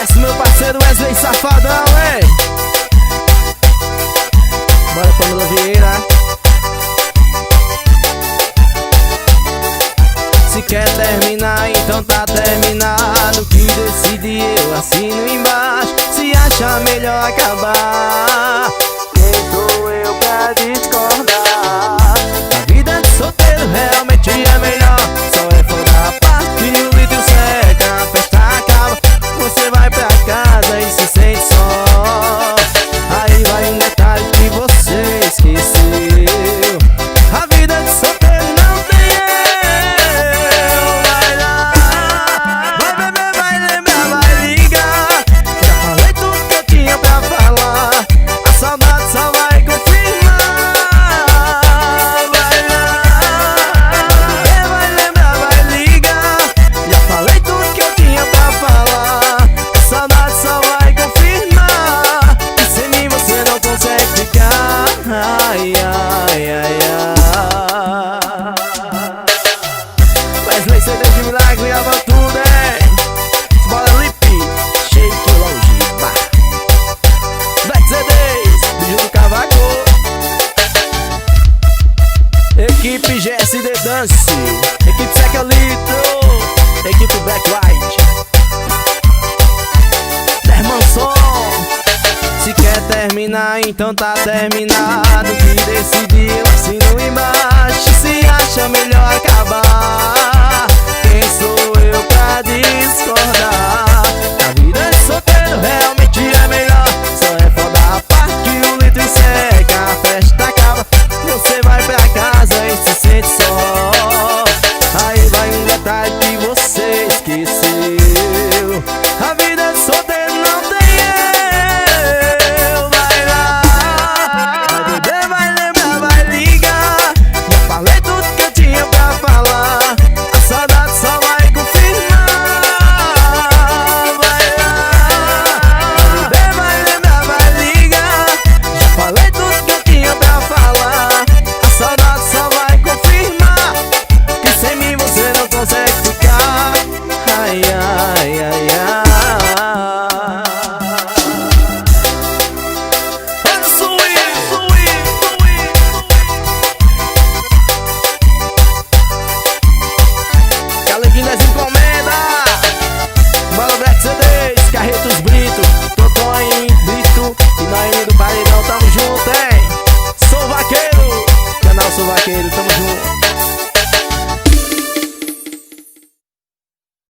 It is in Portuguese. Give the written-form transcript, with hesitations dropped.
sucesso, meu parceiro Wesley Safadão, hein? Bora, Pamela Vieira. Se quer terminar, então tá terminado. Que decide eu assino embaixo. Se acha melhor acabar, quem sou eu pra discordar? A vida de solteiro realmente é melhor. Só é foda a parte e o litro seca, a festa acaba, você vai pra casa e se sente só. Aí vai um detalhe que você esqueceu: a vida de solteiro não tem eu. Vai lá, vai beber, vai lembrar, vai ligar. Já falei tudo que eu tinha pra falar, a saudade só vai confirmar. Vai lá, vai lembrar, vai ligar. Já falei tudo que eu tinha pra falar, a saudade só vai confirmar. E sem mim você não consegue ficar. Ai, ai, ai, ai. Wesley CD de milagre, grava tudo, hein? Bora Lipe, Shake Longiba, Black CDs, vídeo do Cavaco. Equipe GSD Dance, equipe Seca Litro, equipe Black White, Dermanson. Se quer terminar, então tá terminado.